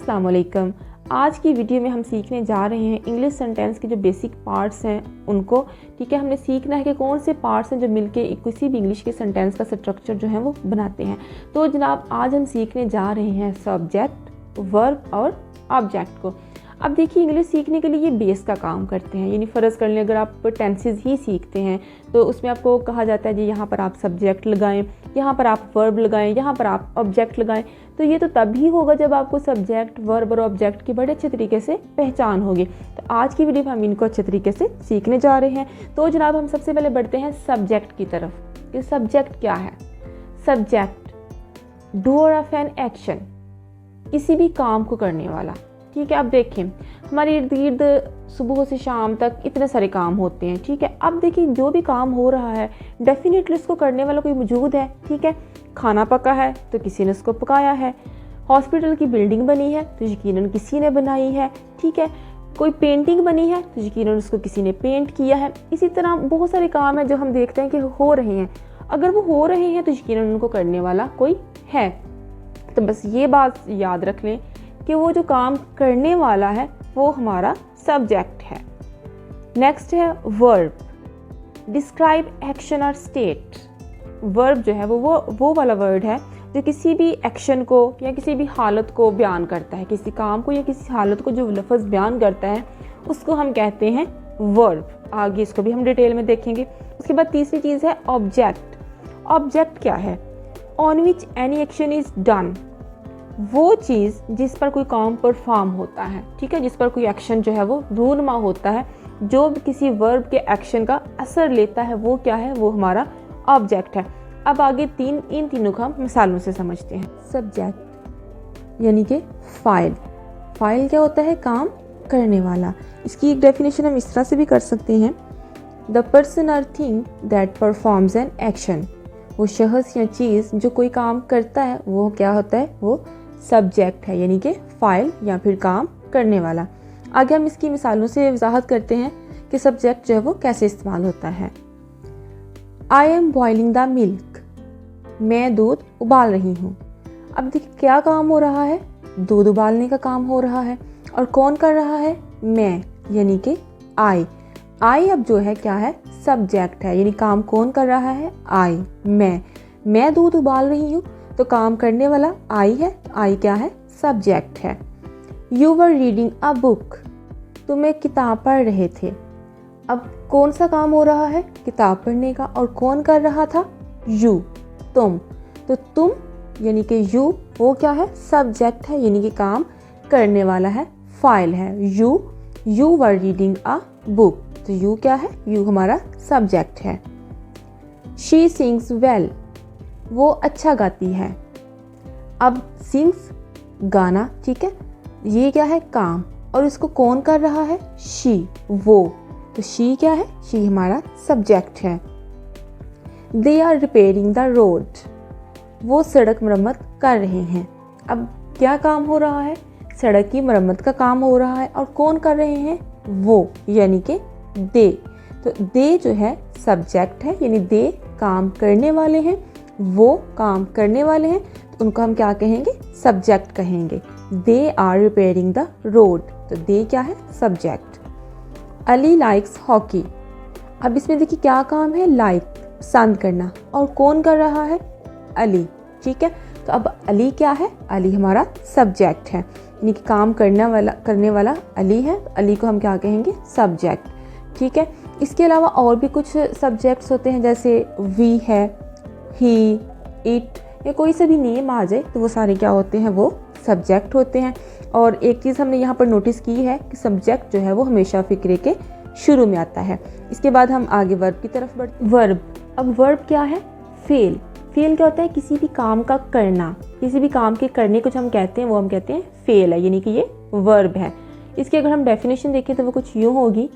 अस्सलाम वालेकुम। आज की वीडियो में हम सीखने जा रहे हैं इंग्लिश सेंटेंस के जो बेसिक पार्ट्स हैं उनको। ठीक है, हमने सीखना है कि कौन से पार्ट्स हैं जो मिलके किसी भी इंग्लिश के सेंटेंस का स्ट्रक्चर जो है वो बनाते हैं। तो जनाब आज हम सीखने जा रहे हैं सब्जेक्ट, वर्ब और ऑब्जेक्ट को। अब देखिए, इंग्लिश सीखने के लिए ये बेस का काम करते हैं, यानी फ़र्ज़ कर लें अगर आप टेंसेस ही सीखते हैं तो उसमें आपको कहा जाता है जी यहाँ पर आप सब्जेक्ट लगाएं, यहाँ पर आप वर्ब लगाएं, यहाँ पर आप ऑब्जेक्ट लगाएं। तो ये तो तभी होगा जब आपको सब्जेक्ट, वर्ब और ऑब्जेक्ट की बड़े अच्छे तरीके से पहचान होगी। तो आज की वीडियो में हम इनको अच्छे तरीके से सीखने जा रहे हैं। तो जनाब हम सबसे पहले बढ़ते हैं सब्जेक्ट की तरफ कि सब्जेक्ट क्या है। Subject, doer of an action, किसी भी काम को करने वाला। ठीक है, अब देखें हमारे इर्द गिर्द सुबह से शाम तक इतने सारे काम होते हैं। ठीक है, अब देखिए जो भी काम हो रहा है डेफिनेटली उसको करने वाला कोई मौजूद है। ठीक है, खाना पका है तो किसी ने उसको पकाया है, हॉस्पिटल की बिल्डिंग बनी है तो यकीनन किसी ने बनाई है। ठीक है, कोई पेंटिंग बनी है तो यकीनन उसको किसी ने पेंट किया है। इसी तरह बहुत सारे काम हैं जो हम देखते हैं कि हो रहे हैं। अगर वो हो रहे हैं तो यकीनन उनको करने वाला कोई है। तो बस ये बात याद रख लें कि वो जो काम करने वाला है वो हमारा सब्जेक्ट है। नेक्स्ट है वर्ब, डिस्क्राइब एक्शन और स्टेट। वर्ब जो है वो वाला वर्ड है जो किसी भी एक्शन को या किसी भी हालत को बयान करता है। किसी काम को या किसी हालत को जो लफ्ज़ बयान करता है उसको हम कहते हैं वर्ब। आगे इसको भी हम डिटेल में देखेंगे। उसके बाद तीसरी चीज़ है ऑब्जेक्ट। ऑब्जेक्ट क्या है? On which any action is done, वो चीज़ जिस पर कोई काम परफॉर्म होता है। ठीक है, जिस पर कोई एक्शन जो है वो रूनुमा होता है, जो किसी वर्ब के एक्शन का असर लेता है, वो क्या है? वो हमारा ऑब्जेक्ट है। अब आगे इन तीनों को हम मिसालों से समझते हैं। सब्जेक्ट यानी कि फाइल। फाइल क्या होता है? काम करने वाला। इसकी एक डेफिनेशन हम इस तरह से भी कर सकते हैं, द पर्सन और thing that performs an action. वो शख्स या चीज़ जो कोई काम करता है वो क्या होता है? वो सब्जेक्ट है, यानी कि फाइल या फिर काम करने वाला। आगे हम इसकी मिसालों से वजाहत करते हैं कि सब्जेक्ट जो है वो कैसे इस्तेमाल होता है। I am boiling the milk, मैं दूध उबाल रही हूँ। अब देखिए क्या काम हो रहा है? दूध उबालने का काम हो रहा है। और कौन कर रहा है? मैं, यानी कि आई। आई अब जो है क्या है? सब्जेक्ट है, यानी काम कौन कर रहा है? आई, मैं दूध उबाल रही हूँ तो काम करने वाला आई है। आई क्या है? सब्जेक्ट है। You were reading a book, तुम एक किताब पढ़ रहे थे। अब कौन सा काम हो रहा है? किताब पढ़ने का। और कौन कर रहा था? यू, तुम। तो तुम यानी कि यू वो क्या है? सब्जेक्ट है, यानी कि काम करने वाला है, फाइल है। You were reading a book, तो यू क्या है? यू हमारा सब्जेक्ट है। शी सिंग्स वेल, वो अच्छा गाती है। अब सिंग्स गाना, ठीक है, ये क्या है? काम। और इसको कौन कर रहा है? शी, वो। तो शी क्या है? शी हमारा सब्जेक्ट है। They are repairing the road, वो सड़क मरम्मत कर रहे हैं। अब क्या काम हो रहा है? सड़क की मरम्मत का काम हो रहा है। और कौन कर रहे हैं? वो, यानी कि दे। तो दे जो है सब्जेक्ट है, यानी दे काम करने वाले हैं, वो काम करने वाले हैं, तो उनको हम क्या कहेंगे? सब्जेक्ट कहेंगे। They are repairing the road, तो दे क्या है? सब्जेक्ट। अली लाइक्स हॉकी, अब इसमें देखिए क्या काम है? लाइक, पसंद करना। और कौन कर रहा है? अली। ठीक है, तो अब अली क्या है? अली हमारा सब्जेक्ट है, यानी कि काम करने वाला अली है, तो अली को हम क्या कहेंगे? सब्जेक्ट। ठीक है, इसके अलावा और भी कुछ सब्जेक्ट्स होते हैं, जैसे वी है, ही, इट, या कोई सा भी नेम आ जाए तो वो सारे क्या होते हैं? वो सब्जेक्ट होते हैं। और एक चीज़ हमने यहाँ पर नोटिस की है कि सब्जेक्ट जो है वो हमेशा फिक्रे के शुरू में आता है। इसके बाद हम आगे वर्ब की तरफ बढ़ते हैं। वर्ब, अब वर्ब क्या है? फेल। फेल क्या होता है? किसी भी काम का करना, किसी भी काम के करने को जो हम कहते हैं वो हम कहते हैं फेल है, यानी कि ये वर्ब है। इसकी अगर हम डेफिनेशन देखें तो वो कुछ यूँ होगी,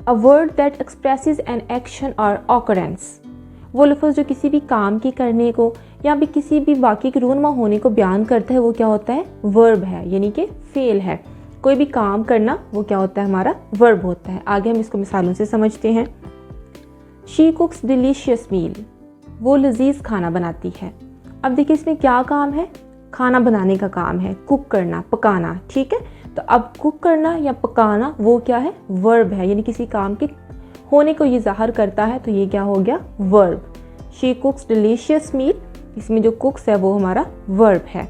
a word that expresses an action और ऑकरेंस, वो लफ्ज़ जो किसी भी काम की करने को या भी किसी भी वाक़ई के रूनुमा होने को बयान करता है वो क्या होता है? वर्ब है, यानी कि फेल है। कोई भी काम करना वो क्या होता है? हमारा वर्ब होता है। आगे हम इसको मिसालों से समझते हैं। शी कुक्स डिलीशियस मील, वो लजीज खाना बनाती है। अब देखिए इसमें क्या काम है? खाना बनाने का काम है, कुक करना, पकाना, ठीक है। तो अब कुक करना या पकाना वो क्या है, वर्ब है, यानी किसी काम के होने को ये ज़ाहिर करता है, तो ये क्या हो गया, वर्ब। शी कुक्स डिलीशियस मील, इसमें जो कुक्स है वो हमारा वर्ब है।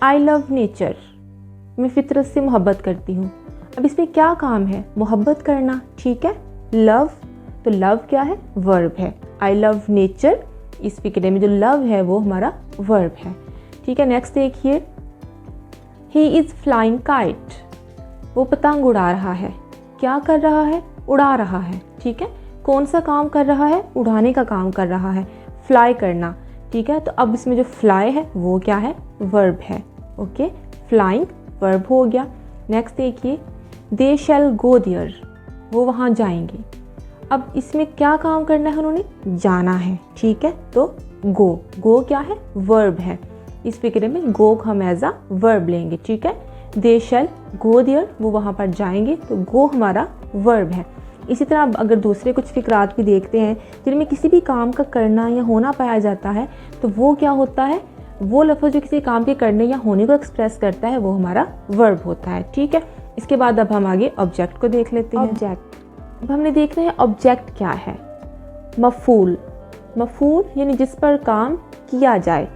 आई लव नेचर, मैं फितरत से मोहब्बत करती हूँ। अब इसमें क्या काम है, मोहब्बत करना, ठीक है। लव, तो लव क्या है, वर्ब है। आई लव नेचर, इस फिक्रे में जो लव है वो हमारा वर्ब है, ठीक है। नेक्स्ट देखिए, ही इज़ फ्लाइंग काइट, वो पतंग उड़ा रहा है। क्या कर रहा है, उड़ा रहा है, ठीक है। कौन सा काम कर रहा है, उड़ाने का काम कर रहा है, फ्लाई करना, ठीक है। तो अब इसमें जो फ्लाई है वो क्या है, वर्ब है, ओके। फ्लाइंग वर्ब हो गया। नेक्स्ट देखिए, दे शैल गो देयर, वो वहाँ जाएंगे। अब इसमें क्या काम करना है, उन्होंने जाना है, ठीक है। तो गो, गो क्या है, वर्ब है। इस फिक्रे में गो हम एज अ वर्ब लेंगे, ठीक है। दे शैल गो देयर, वो वहाँ पर जाएंगे, तो गो हमारा वर्ब है। इसी तरह अगर दूसरे कुछ फिक्रात भी देखते हैं जिनमें किसी भी काम का करना या होना पाया जाता है, तो वो क्या होता है, वो लफ्ज़ जो किसी काम के करने या होने को एक्सप्रेस करता है वो हमारा वर्ब होता है, ठीक है। इसके बाद अब हम आगे ऑब्जेक्ट को देख लेते हैं। ऑब्जेक्ट, अब हमने देखना है ऑब्जेक्ट क्या है। मफूल, मफूल यानी जिस पर काम किया जाए।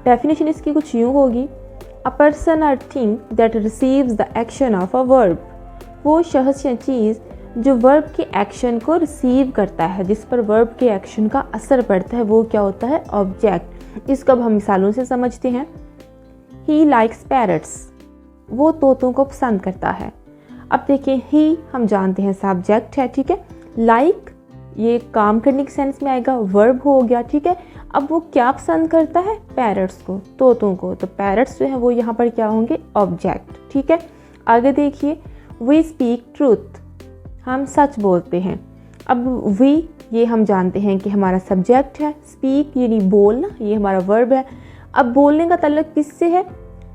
डेफिनेशन इसकी कुछ यूँ होगी, अ पर्सन और thing that receives the action of a verb, वो शख्स या चीज़ जो वर्ब के एक्शन को रिसीव करता है, जिस पर वर्ब के एक्शन का असर पड़ता है, वो क्या होता है, ऑब्जेक्ट। इसको अब हम मिसालों से समझते हैं। ही लाइक्स पैरट्स, वो तोतों को पसंद करता है। अब देखिए, ही हम जानते हैं सब्जेक्ट है, ठीक है। लाइक ये काम करने के सेंस में आएगा, वर्ब हो गया, ठीक है। अब वो क्या पसंद करता है, पैरट्स को, तोतों को, तो पैरट्स जो है वो यहाँ पर क्या होंगे, ऑब्जेक्ट, ठीक है। आगे देखिए, वी स्पीक ट्रूथ, हम सच बोलते हैं। अब वी ये हम जानते हैं कि हमारा सब्जेक्ट है, स्पीक यानी बोलना, ये हमारा वर्ब है। अब बोलने का ताल्लुक किससे है,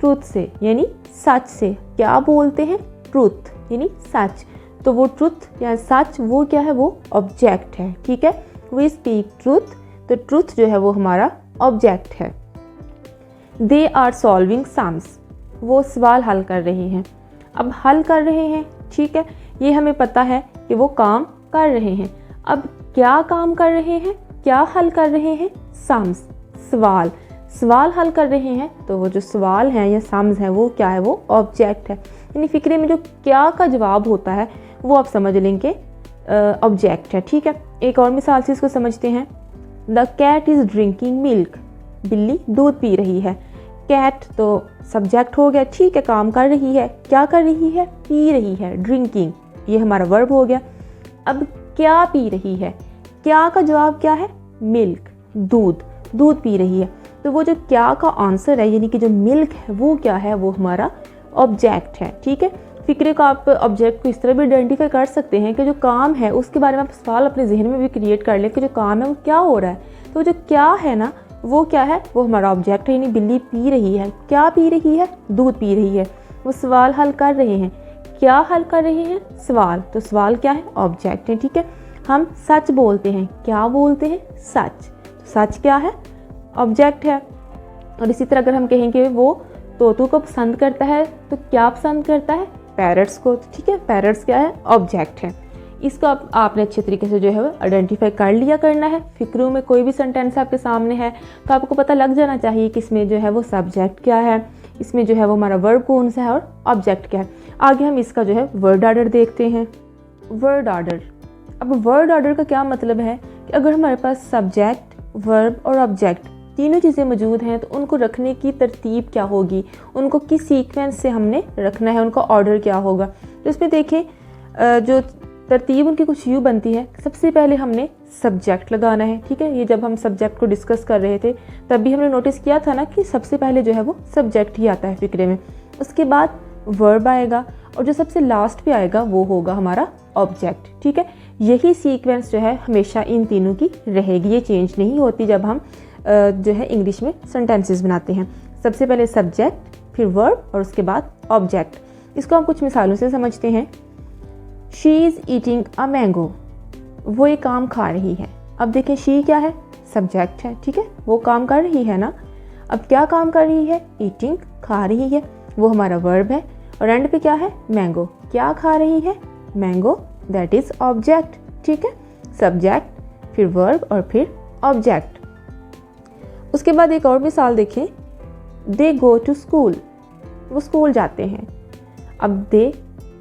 ट्रूथ से, यानी सच से। क्या बोलते हैं, ट्रूथ यानी सच, तो वो ट्रूथ या सच वो क्या है, वो ऑब्जेक्ट है, ठीक है। वी स्पीक ट्रूथ, तो ट्रूथ जो है वो हमारा ऑब्जेक्ट है। दे आर सॉल्विंग सम्स, वो सवाल हल कर रहे हैं। अब हल कर रहे हैं, ठीक है, ये हमें पता है कि वो काम कर रहे हैं। अब क्या काम कर रहे हैं, क्या हल कर रहे हैं, सम्स, सवाल, सवाल हल कर रहे हैं, तो वो जो सवाल हैं या सम्स हैं वो क्या है, वो ऑब्जेक्ट है। यानी फिक्रे में जो क्या का जवाब होता है वो आप समझ लेंगे ऑब्जेक्ट है, ठीक है। एक और मिसाल से इसको समझते हैं। The cat is drinking milk, बिल्ली दूध पी रही है। कैट तो सब्जेक्ट हो गया, ठीक है, काम कर रही है। क्या कर रही है, पी रही है, ड्रिंकिंग ये हमारा वर्ब हो गया। अब क्या पी रही है, क्या का जवाब क्या है, मिल्क, दूध, दूध पी रही है। तो वो जो क्या का आंसर है यानी कि जो मिल्क है वो क्या है, वो हमारा ऑब्जेक्ट है, ठीक है। फिक्रे को आप ऑब्जेक्ट को इस तरह भी आइडेंटिफाई कर सकते हैं कि जो काम है उसके बारे में आप सवाल अपने जहन में भी क्रिएट कर लें कि जो काम है वो क्या हो रहा है। तो जो क्या है ना वो क्या है, वो हमारा ऑब्जेक्ट है। यानी बिल्ली पी रही है, क्या पी रही है, दूध पी रही है। वो सवाल हल कर रहे हैं, क्या हल कर रहे हैं, सवाल, तो सवाल क्या है, ऑब्जेक्ट है, ठीक है। हम सच बोलते हैं, क्या बोलते हैं, सच, तो सच क्या है, ऑब्जेक्ट है। और इसी तरह अगर हम कहेंगे वो तोतों को पसंद करता है, तो क्या पसंद करता है, पैरट्स को, तो ठीक है, पैरट्स क्या है, ऑब्जेक्ट है। इसको आपने अच्छे तरीके से जो है आइडेंटिफाई कर लिया करना है। फिक्रों में कोई भी सेंटेंस आपके सामने है तो आपको पता लग जाना चाहिए कि इसमें जो है वो सब्जेक्ट क्या है, इसमें जो है वो हमारा वर्ब कौन सा है और ऑब्जेक्ट क्या है। आगे हम इसका जो है वर्ड ऑर्डर देखते हैं। वर्ड ऑर्डर, अब वर्ड ऑर्डर का क्या मतलब है कि अगर हमारे पास सब्जेक्ट, वर्ब और ऑब्जेक्ट तीनों चीज़ें मौजूद हैं तो उनको रखने की तरतीब क्या होगी, उनको किस सीक्वेंस से हमने रखना है, उनका ऑर्डर क्या होगा। तो इसमें देखें जो तरतीब उनकी कुछ यूँ बनती है। सबसे पहले हमने सब्जेक्ट लगाना है, ठीक है। ये जब हम सब्जेक्ट को डिस्कस कर रहे थे तब भी हमने नोटिस किया था ना कि सबसे पहले जो है वो सब्जेक्ट ही आता है फिक्रे में, उसके बाद वर्ब आएगा और जो सबसे लास्ट पे आएगा वो होगा हमारा ऑब्जेक्ट, ठीक है। यही सीक्वेंस जो है हमेशा इन तीनों की रहेगी, ये चेंज नहीं होती जब हम जो है इंग्लिश में सेंटेंसेस बनाते हैं। सबसे पहले सब्जेक्ट, फिर वर्ब और उसके बाद ऑब्जेक्ट। इसको हम कुछ मिसालों से समझते हैं। She is eating a mango, वो एक काम खा रही है। अब देखिए शी क्या है, सब्जेक्ट है, ठीक है, वो काम कर रही है ना। अब क्या काम कर रही है? ईटिंग, खा रही है, वो हमारा वर्ब है। और एंड पे क्या है? मैंगो, क्या खा रही है? Mango, that is object. ठीक है, सब्जेक्ट, फिर वर्ब और फिर ऑब्जेक्ट। उसके बाद एक और मिसाल देखें, दे गो टू स्कूल, वो स्कूल जाते हैं। अब दे,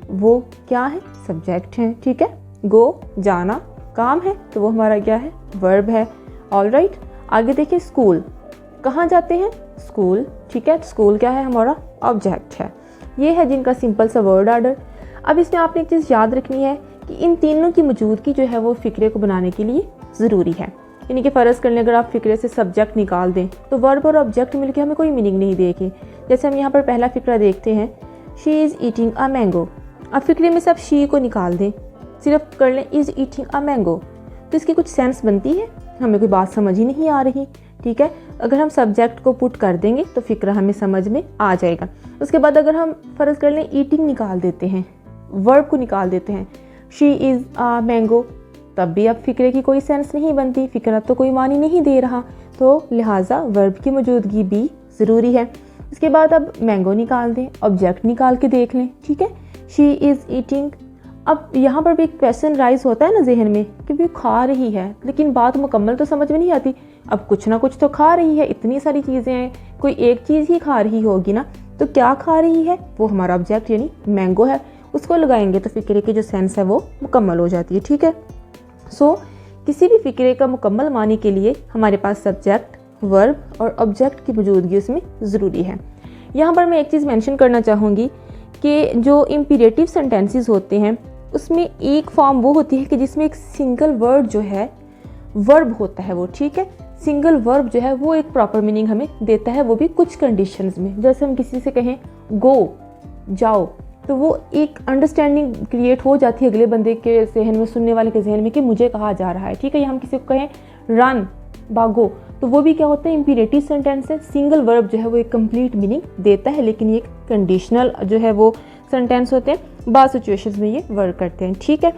वो क्या है? सब्जेक्ट है। ठीक है, गो, जाना, काम है, तो वो हमारा क्या है? वर्ब है। ऑलराइट, आगे देखिए, स्कूल, कहाँ जाते हैं? स्कूल। ठीक है, स्कूल क्या है? हमारा ऑब्जेक्ट है। ये है जिनका सिंपल सा वर्ड ऑर्डर। अब इसमें आपने एक चीज़ याद रखनी है कि इन तीनों की मौजूदगी जो है वो फ़िक्रे को बनाने के लिए ज़रूरी है। यानी कि फ़र्ज़ कर लें अगर आप फ़िक्रे से सब्जेक्ट निकाल दें तो वर्ब और ऑब्जेक्ट मिलकर हमें कोई मीनिंग नहीं देगी। जैसे हम यहाँ पर पहला फ़िक्रा देखते हैं, she is eating a mango. अब फ़िक्रे में से आप शी को निकाल दें, सिर्फ कर लें इज़ ईटिंग अ मैंगो, तो इसकी कुछ सेंस बनती है? हमें कोई बात समझ ही नहीं आ रही। ठीक है, अगर हम सब्जेक्ट को पुट कर देंगे तो फ़िक्रा हमें समझ में आ जाएगा। उसके बाद अगर हम फ़र्ज़ कर लें ईटिंग निकाल देते हैं, वर्ब को निकाल देते हैं, शी इज़ अ मैंगो, तब भी अब फ़िक्रे की कोई सेंस नहीं बनती, फ़िक्रा तो कोई मानी नहीं दे रहा, तो लिहाजा वर्ब की मौजूदगी भी ज़रूरी है। इसके बाद अब मैंगो निकाल दें, ऑब्जेक्ट निकाल के देख लें। ठीक है, शी इज़ ईटिंग। अब यहाँ पर भी एक क्वेश्चन राइज होता है ना जहन में कि भी खा रही है, लेकिन बात मुकम्मल तो समझ में नहीं आती। अब कुछ ना कुछ तो खा रही है, इतनी सारी चीज़ें हैं, कोई एक चीज़ ही खा रही होगी ना, तो क्या खा रही है? वो हमारा ऑब्जेक्ट यानी मैंगो है, उसको लगाएंगे तो फ़िक्रे की जो सेंस है वो मुकम्मल हो जाती है। ठीक है, सो किसी भी फ़िक्रे का मुकम्मल मानी के लिए हमारे पास सब्जेक्ट, वर्ब और ऑब्जेक्ट की मौजूदगी उसमें ज़रूरी है। यहाँ पर मैं एक चीज़ मेंशन करना चाहूँगी कि जो इम्पीरेटिव सेंटेंसेस होते हैं उसमें एक फॉर्म वो होती है कि जिसमें एक सिंगल वर्ड जो है वर्ब होता है वो। ठीक है, सिंगल वर्ब जो है वो एक प्रॉपर मीनिंग हमें देता है, वो भी कुछ कंडीशंस में। जैसे हम किसी से कहें गो, जाओ, तो वो एक अंडरस्टैंडिंग क्रिएट हो जाती है अगले बंदे के जहन में, सुनने वाले के जहन में कि मुझे कहा जा रहा है। ठीक है, या हम किसी को कहें रन, भागो, तो वो भी क्या होता है? इम्पीरेटिव सेंटेंस है। सिंगल वर्ब जो है वो एक कंप्लीट मीनिंग देता है, लेकिन ये कंडीशनल जो है वो सेंटेंस होते हैं, बाद सिचुएशंस में ये वर्क करते हैं। ठीक है,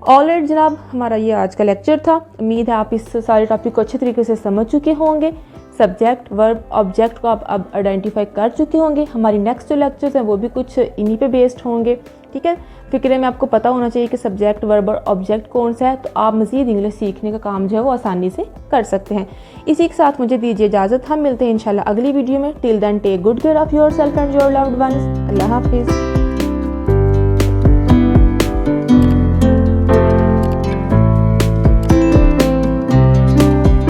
ऑलराइट जनाब, हमारा ये आज का लेक्चर था। उम्मीद है आप इस सारे टॉपिक को अच्छे तरीके से समझ चुके होंगे। सब्जेक्ट, वर्ब, ऑब्जेक्ट को आप अब आइडेंटिफाई कर चुके होंगे। हमारी नेक्स्ट जो लेक्चर्स हैं वो भी कुछ इन्हीं पे बेस्ड होंगे। ठीक है, फ़िक्रे में आपको पता होना चाहिए कि सब्जेक्ट, वर्ब और ऑब्जेक्ट कौन सा है, तो आप मज़ीद इंग्लिश सीखने का काम जो है वो आसानी से कर सकते हैं। इसी के साथ मुझे दीजिए इजाज़त, हम मिलते हैं इंशाल्लाह अगली वीडियो में। Till then take good care of yourself and your loved ones. अल्लाह हाफिज़।